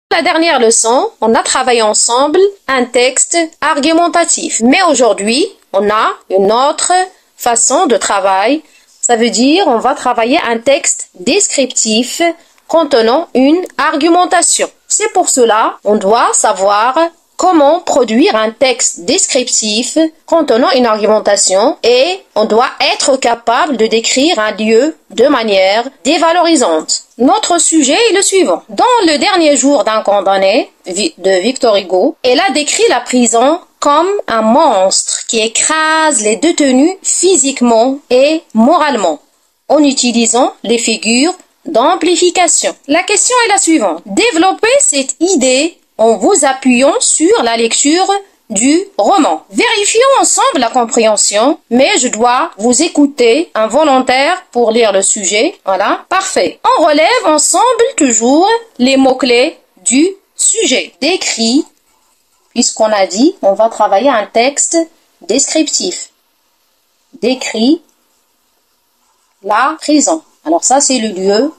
La dernière leçon, on a travaillé ensemble un texte argumentatif. Mais aujourd'hui, on a une autre façon de travail. Ça veut dire on va travailler un texte descriptif contenant une argumentation. C'est pour cela on doit savoir comment produire un texte descriptif contenant une argumentation et on doit être capable de décrire un lieu de manière dévalorisante. Notre sujet est le suivant. Dans le dernier jour d'un condamné de Victor Hugo, elle a décrit la prison comme un monstre qui écrase les détenus physiquement et moralement en utilisant les figures d'amplification. La question est la suivante. Développez cette idée en vous appuyant sur la lecture du roman. Vérifions ensemble la compréhension, mais je dois vous écouter un volontaire pour lire le sujet. Voilà, parfait. On relève ensemble toujours les mots-clés du sujet. Décrit, puisqu'on a dit, on va travailler un texte descriptif. Décrit la prison. Alors ça, c'est le lieu.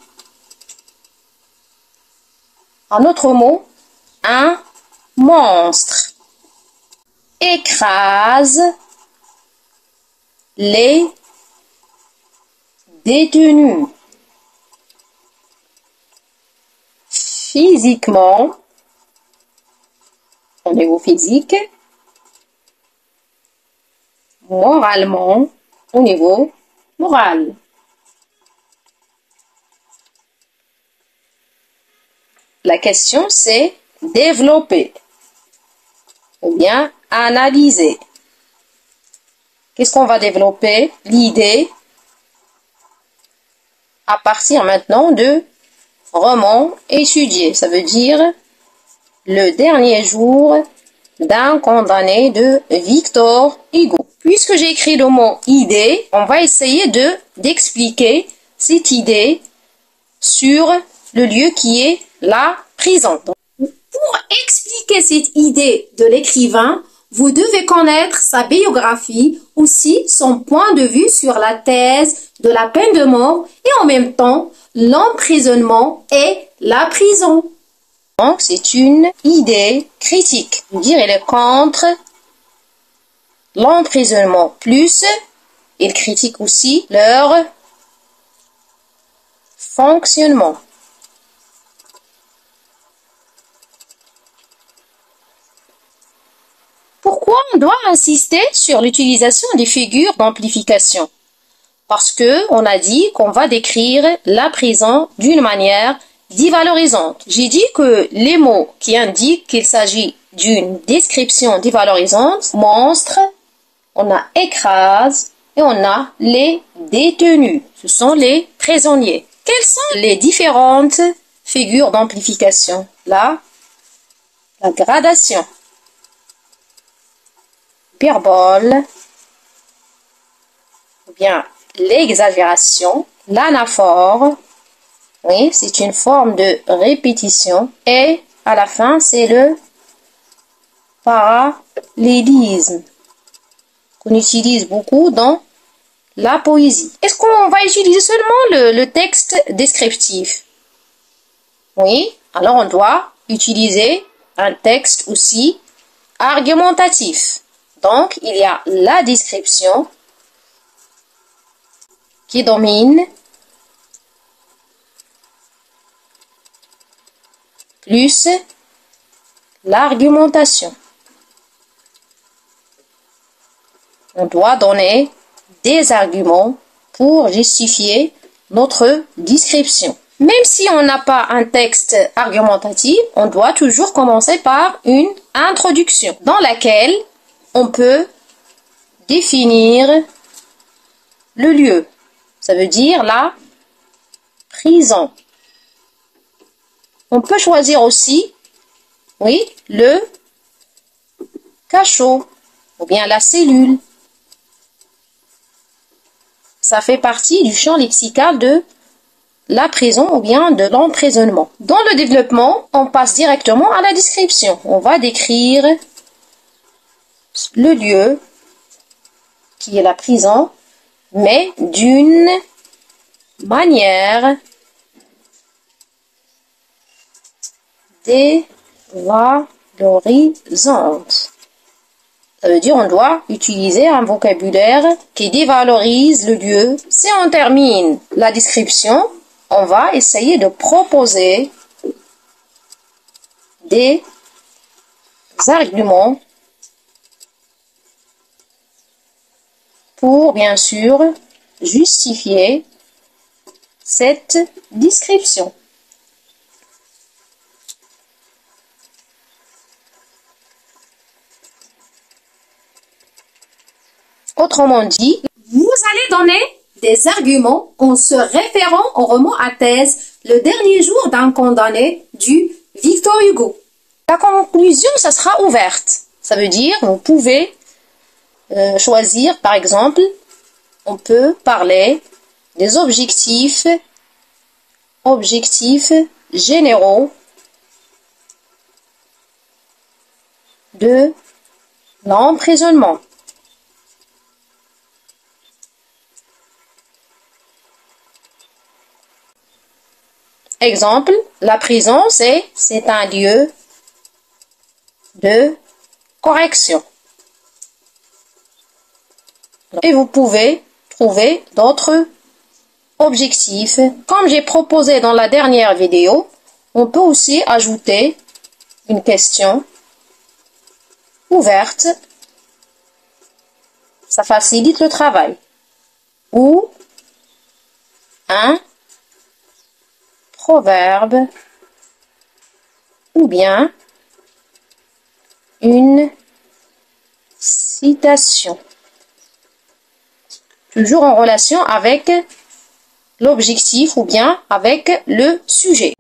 Un autre mot, un monstre. Écrase les détenus. Physiquement, au niveau physique. Moralement, au niveau moral. La question, c'est développer ou bien analyser. Qu'est-ce qu'on va développer? L'idée à partir maintenant de roman étudié. Ça veut dire le dernier jour d'un condamné de Victor Hugo. Puisque j'ai écrit le mot idée, on va essayer d'expliquer cette idée sur le lieu qui est la prison. Donc, pour expliquer cette idée de l'écrivain, vous devez connaître sa biographie, aussi son point de vue sur la thèse de la peine de mort et en même temps l'emprisonnement et la prison. Donc, c'est une idée critique. Dire elle est contre l'emprisonnement. Plus, il critique aussi leur fonctionnement. Pourquoi on doit insister sur l'utilisation des figures d'amplification? Parce que on a dit qu'on va décrire la prison d'une manière dévalorisante. J'ai dit que les mots qui indiquent qu'il s'agit d'une description dévalorisante, monstre, on a écrase et on a les détenus. Ce sont les prisonniers. Quelles sont les différentes figures d'amplification? Là, la gradation. Hyperbole, ou bien l'exagération, l'anaphore, oui, c'est une forme de répétition, et à la fin, c'est le parallélisme, qu'on utilise beaucoup dans la poésie. Est-ce qu'on va utiliser seulement le texte descriptif? Oui, alors on doit utiliser un texte aussi argumentatif. Donc, il y a la description qui domine, plus l'argumentation. On doit donner des arguments pour justifier notre description. Même si on n'a pas un texte argumentatif, on doit toujours commencer par une introduction dans laquelle on peut définir le lieu. Ça veut dire la prison. On peut choisir aussi, oui, le cachot ou bien la cellule. Ça fait partie du champ lexical de la prison ou bien de l'emprisonnement. Dans le développement, on passe directement à la description. On va décrire le lieu qui est la prison, mais d'une manière dévalorisante. Ça veut dire on doit utiliser un vocabulaire qui dévalorise le lieu. Si on termine la description, on va essayer de proposer des arguments pour, bien sûr, justifier cette description. Autrement dit, vous allez donner des arguments en se référant au roman à thèse Le dernier jour d'un condamné du Victor Hugo. La conclusion, ça sera ouverte. Ça veut dire, vous pouvez choisir, par exemple, on peut parler des objectifs généraux de l'emprisonnement. Exemple, la prison, c'est un lieu de correction. Et vous pouvez trouver d'autres objectifs. Comme j'ai proposé dans la dernière vidéo, on peut aussi ajouter une question ouverte. Ça facilite le travail. Ou un proverbe, ou bien une citation. Toujours en relation avec l'objectif ou bien avec le sujet.